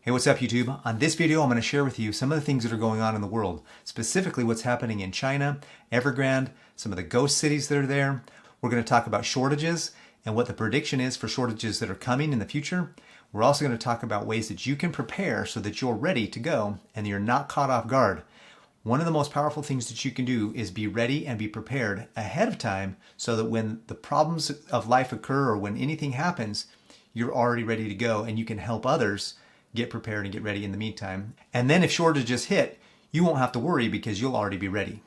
Hey, what's up YouTube? On this video, I'm going to share with you some of the things that are going on in the world, specifically what's happening in China, Evergrande, some of the ghost cities that are there. We're going to talk about shortages and what the prediction is for shortages that are coming in the future. We're also going to talk about ways that you can prepare so that you're ready to go and you're not caught off guard. One of the most powerful things that you can do is be ready and be prepared ahead of time so that when the problems of life occur or when anything happens, you're already ready to go and you can help others get prepared and get ready in the meantime. And then if shortages hit, you won't have to worry because you'll already be ready.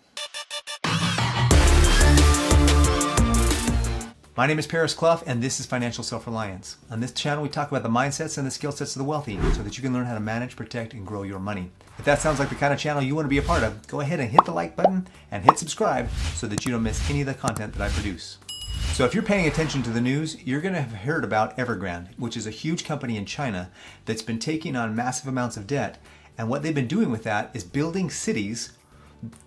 My name is Paris Clough and this is Financial Self-Reliance. On this channel we talk about the mindsets and the skill sets of the wealthy so that you can learn how to manage, protect, and grow your money. If that sounds like the kind of channel you want to be a part of, go ahead and hit the like button and hit subscribe so that you don't miss any of the content that I produce. So if you're paying attention to the news, you're going to have heard about Evergrande, which is a huge company in China that's been taking on massive amounts of debt. And what they've been doing with that is building cities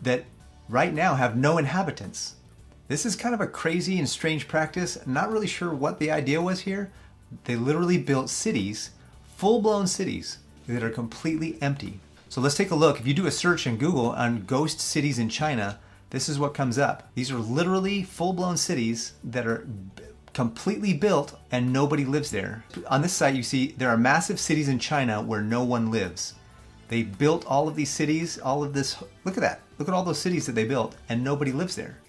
that right now have no inhabitants. This is kind of a crazy and strange practice. I'm not really sure what the idea was here. They literally built cities, full-blown cities, that are completely empty. So let's take a look. If you do a search in Google on ghost cities in China, this is what comes up. These are literally full-blown cities that are completely built and nobody lives there. On this site you see there are massive cities in China where no one lives. They built all of these cities, all of this, look at that. Look at all those cities that they built and nobody lives there.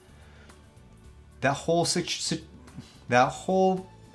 That whole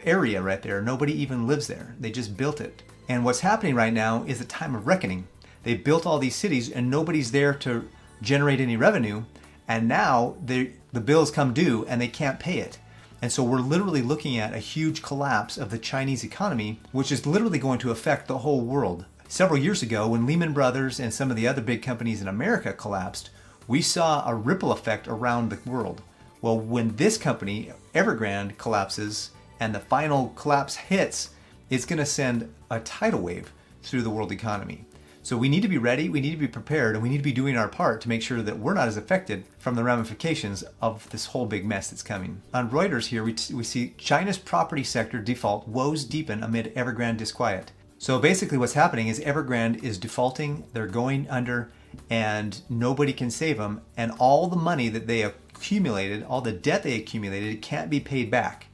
area right there, nobody even lives there. They just built it. And what's happening right now is a time of reckoning. They built all these cities and nobody's there to generate any revenue. And now the bills come due and they can't pay it. And so we're literally looking at a huge collapse of the Chinese economy, which is literally going to affect the whole world. Several years ago, when Lehman Brothers and some of the other big companies in America collapsed, we saw a ripple effect around the world. Well, when this company, Evergrande, collapses and the final collapse hits, it's going to send a tidal wave through the world economy. So we need to be ready, we need to be prepared, and we need to be doing our part to make sure that we're not as affected from the ramifications of this whole big mess that's coming. On Reuters here, we see China's property sector default, woes deepen amid Evergrande disquiet. So basically what's happening is Evergrande is defaulting, they're going under, and nobody can save them, and all the money that they accumulated, all the debt they accumulated, can't be paid back.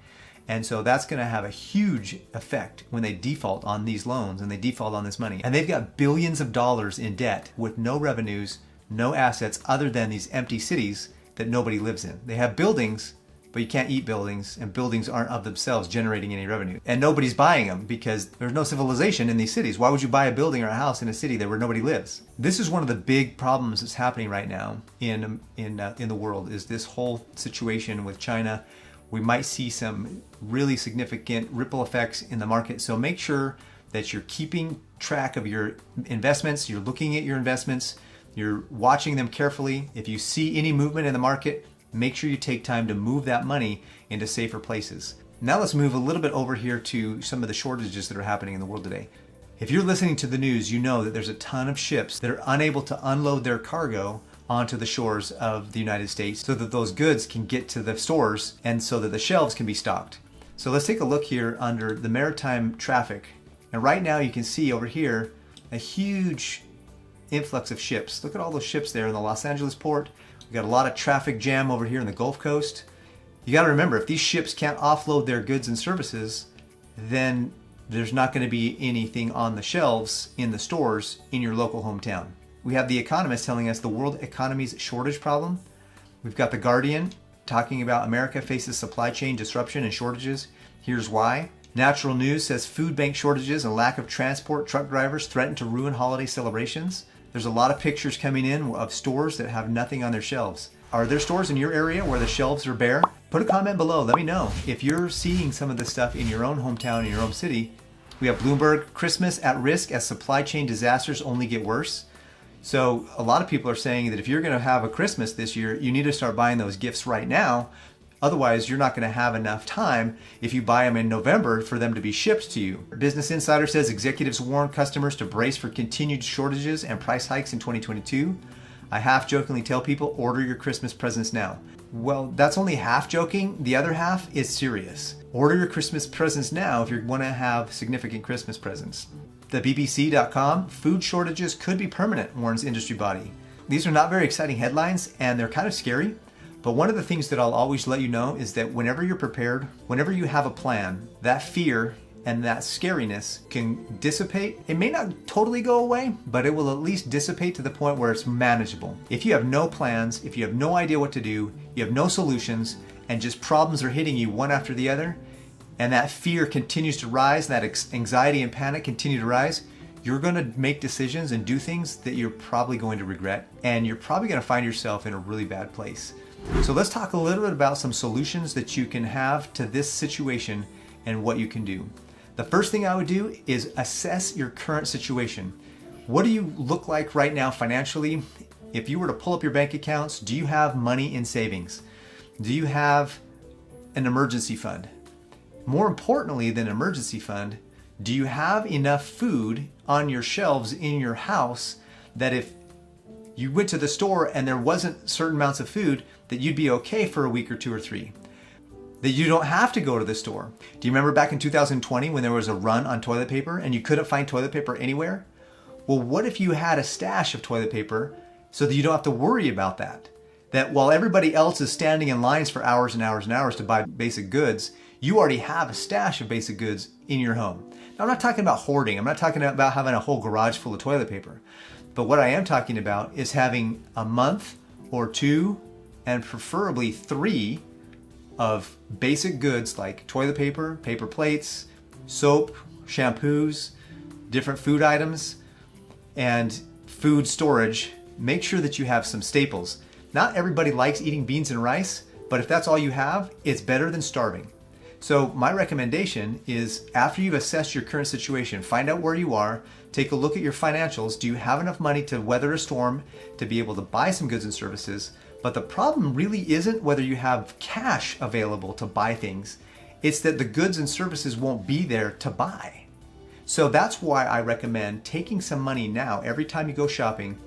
And so that's going to have a huge effect when they default on these loans and they default on this money. And they've got billions of dollars in debt with no revenues, no assets other than these empty cities that nobody lives in. They have buildings, but you can't eat buildings, and buildings aren't of themselves generating any revenue. And nobody's buying them because there's no civilization in these cities. Why would you buy a building or a house in a city where nobody lives? This is one of the big problems that's happening right now in the world, is this whole situation with China. We might see some really significant ripple effects in the market. So make sure that you're keeping track of your investments, you're looking at your investments, you're watching them carefully. If you see any movement in the market, make sure you take time to move that money into safer places. Now let's move a little bit over here to some of the shortages that are happening in the world today. If you're listening to the news, you know that there's a ton of ships that are unable to unload their cargo onto the shores of the United States so that those goods can get to the stores and so that the shelves can be stocked. So let's take a look here under the maritime traffic. And right now you can see over here a huge influx of ships. Look at all those ships there in the Los Angeles port. We've got a lot of traffic jam over here in the Gulf Coast. You got to remember, if these ships can't offload their goods and services, then there's not going to be anything on the shelves in the stores in your local hometown. We have The Economist telling us the world economy's shortage problem. We've got The Guardian talking about America faces supply chain disruption and shortages. Here's why. Natural News says food bank shortages and lack of transport truck drivers threaten to ruin holiday celebrations. There's a lot of pictures coming in of stores that have nothing on their shelves. Are there stores in your area where the shelves are bare? Put a comment below. Let me know if you're seeing some of this stuff in your own hometown, in your own city. We have Bloomberg, Christmas at risk as supply chain disasters only get worse. So a lot of people are saying that if you're going to have a Christmas this year, you need to start buying those gifts right now. Otherwise, you're not going to have enough time if you buy them in November for them to be shipped to you. Business Insider says executives warn customers to brace for continued shortages and price hikes in 2022. I half jokingly tell people, order your Christmas presents now. Well, that's only half joking. The other half is serious. Order your Christmas presents now if you want to have significant Christmas presents. The BBC.com, food shortages could be permanent, warns industry body. These are not very exciting headlines and they're kind of scary, but one of the things that I'll always let you know is that whenever you're prepared, whenever you have a plan, that fear and that scariness can dissipate. It may not totally go away, but it will at least dissipate to the point where it's manageable. If you have no plans, if you have no idea what to do, you have no solutions, and just problems are hitting you one after the other, and that fear continues to rise, that anxiety and panic continue to rise, you're going to make decisions and do things that you're probably going to regret, and you're probably going to find yourself in a really bad place. So let's talk a little bit about some solutions that you can have to this situation and what you can do. The first thing I would do is assess your current situation. What do you look like right now financially? If you were to pull up your bank accounts, do you have money in savings? Do you have an emergency fund? More importantly than an emergency fund, do you have enough food on your shelves in your house that if you went to the store and there wasn't certain amounts of food, that you'd be okay for a week or 2 or 3? That you don't have to go to the store. Do you remember back in 2020 when there was a run on toilet paper and you couldn't find toilet paper anywhere? Well, what if you had a stash of toilet paper so that you don't have to worry about that? That while everybody else is standing in lines for hours and hours and hours to buy basic goods, you already have a stash of basic goods in your home. Now, I'm not talking about hoarding. I'm not talking about having a whole garage full of toilet paper. But what I am talking about is having a month or 2 and preferably 3 of basic goods like toilet paper, paper plates, soap, shampoos, different food items, and food storage. Make sure that you have some staples. Not everybody likes eating beans and rice, but if that's all you have, it's better than starving. So my recommendation is after you've assessed your current situation, find out where you are, take a look at your financials. Do you have enough money to weather a storm, to be able to buy some goods and services? But the problem really isn't whether you have cash available to buy things. It's that the goods and services won't be there to buy. So that's why I recommend taking some money now. Every time you go shopping,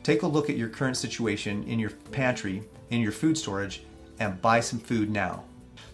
take a look at your current situation in your pantry, in your food storage, and buy some food now.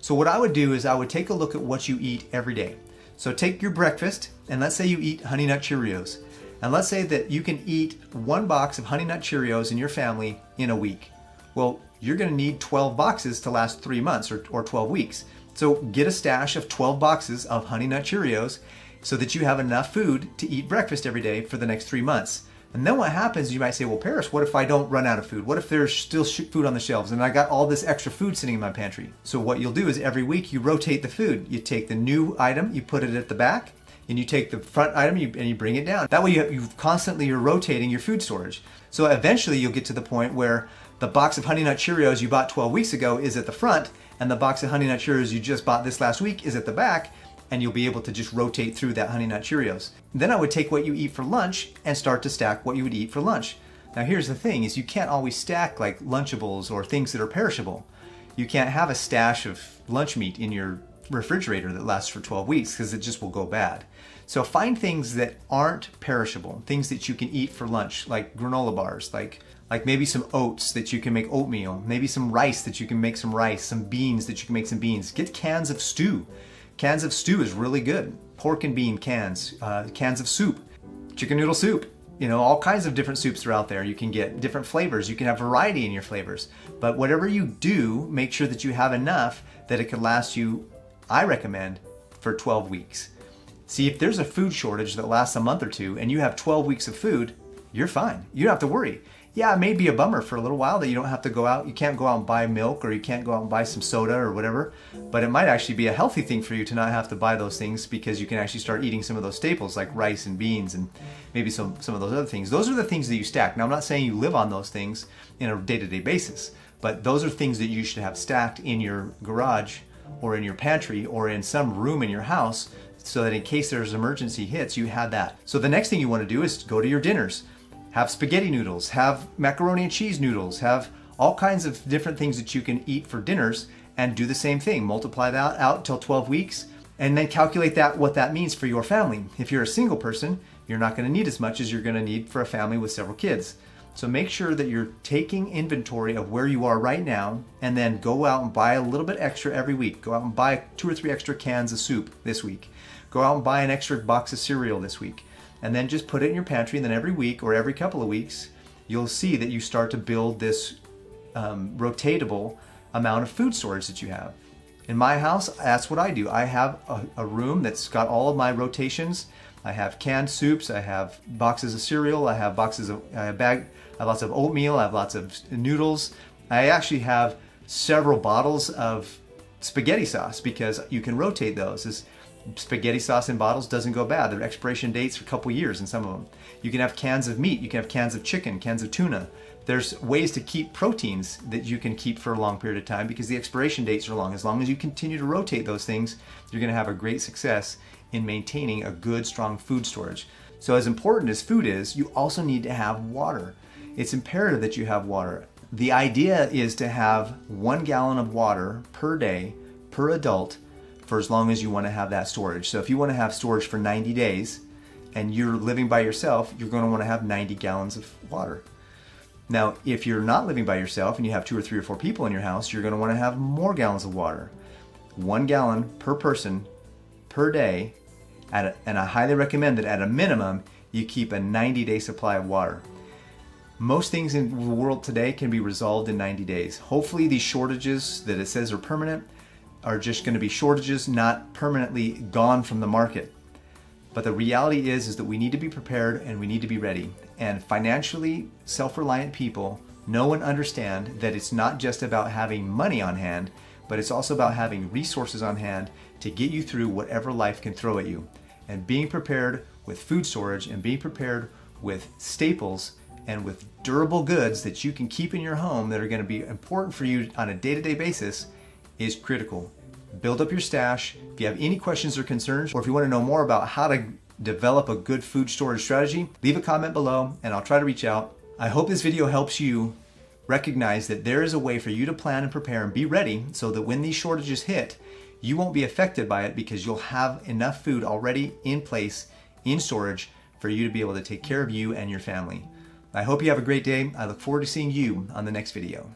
So what I would do is I would take a look at what you eat every day. So take your breakfast, and let's say you eat Honey Nut Cheerios. And let's say that you can eat 1 box of Honey Nut Cheerios in your family in a week. Well, you're going to need 12 boxes to last 3 months or 12 weeks. So get a stash of 12 boxes of Honey Nut Cheerios so that you have enough food to eat breakfast every day for the next 3 months. And then what happens, you might say, well, Paris, what if I don't run out of food? What if there's still food on the shelves and I got all this extra food sitting in my pantry? So what you'll do is every week you rotate the food. You take the new item, you put it at the back, and you take the front item and you bring it down. That way you're rotating your food storage. So eventually you'll get to the point where the box of Honey Nut Cheerios you bought 12 weeks ago is at the front, and the box of Honey Nut Cheerios you just bought this last week is at the back, and you'll be able to just rotate through that Honey Nut Cheerios. Then I would take what you eat for lunch and start to stack what you would eat for lunch. Now here's the thing, is you can't always stack like Lunchables or things that are perishable. You can't have a stash of lunch meat in your refrigerator that lasts for 12 weeks because it just will go bad. So find things that aren't perishable, things that you can eat for lunch, like granola bars, like maybe some oats that you can make oatmeal, maybe some rice that you can make some rice, some beans that you can make some beans. Get cans of stew. Cans of stew is really good. Pork and bean cans, cans of soup, chicken noodle soup. You know, all kinds of different soups are out there. You can get different flavors. You can have variety in your flavors. But whatever you do, make sure that you have enough that it could last you, I recommend, for 12 weeks. See, if there's a food shortage that lasts a month or 2 and you have 12 weeks of food, you're fine. You don't have to worry. Yeah, it may be a bummer for a little while that you don't have to go out. You can't go out and buy milk, or you can't go out and buy some soda or whatever. But it might actually be a healthy thing for you to not have to buy those things, because you can actually start eating some of those staples like rice and beans and maybe some of those other things. Those are the things that you stack. Now, I'm not saying you live on those things in a day-to-day basis, but those are things that you should have stacked in your garage or in your pantry or in some room in your house, so that in case there's emergency hits, you have that. So the next thing you want to do is go to your dinners. Have spaghetti noodles, have macaroni and cheese noodles, have all kinds of different things that you can eat for dinners, and do the same thing. Multiply that out till 12 weeks and then calculate what that means for your family. If you're a single person, you're not going to need as much as you're going to need for a family with several kids. So make sure that you're taking inventory of where you are right now, and then go out and buy a little bit extra every week. Go out and buy 2 or 3 extra cans of soup this week. Go out and buy an extra box of cereal this week. and then just put it in your pantry, and then every week or every couple of weeks, you'll see that you start to build this rotatable amount of food storage that you have. In my house, that's what I do. I have a room that's got all of my rotations. I have canned soups, I have boxes of cereal, I have lots of oatmeal, I have lots of noodles. I actually have several bottles of spaghetti sauce because you can rotate those. This spaghetti sauce in bottles doesn't go bad. Their expiration dates are a couple years in some of them. You can have cans of meat, you can have cans of chicken, cans of tuna. There's ways to keep proteins that you can keep for a long period of time because the expiration dates are long. As long as you continue to rotate those things, you're gonna have a great success in maintaining a good, strong food storage. So as important as food is, you also need to have water. It's imperative that you have water. The idea is to have 1 gallon of water per day per adult for as long as you want to have that storage. So if you want to have storage for 90 days and you're living by yourself, you're going to want to have 90 gallons of water. Now, if you're not living by yourself and you have 2 or 3 or 4 people in your house, you're going to want to have more gallons of water. 1 gallon per person per day, and I highly recommend that at a minimum, you keep a 90-day supply of water. Most things in the world today can be resolved in 90 days. Hopefully these shortages that it says are permanent are just going to be shortages, not permanently gone from the market. But the reality is that we need to be prepared and we need to be ready. And financially self-reliant people know and understand that it's not just about having money on hand, but it's also about having resources on hand to get you through whatever life can throw at you. And being prepared with food storage and being prepared with staples and with durable goods that you can keep in your home that are going to be important for you on a day-to-day basis is critical. Build up your stash. If you have any questions or concerns, or if you want to know more about how to develop a good food storage strategy, leave a comment below and I'll try to reach out. I hope this video helps you recognize that there is a way for you to plan and prepare and be ready so that when these shortages hit, you won't be affected by it because you'll have enough food already in place in storage for you to be able to take care of you and your family. I hope you have a great day. I look forward to seeing you on the next video.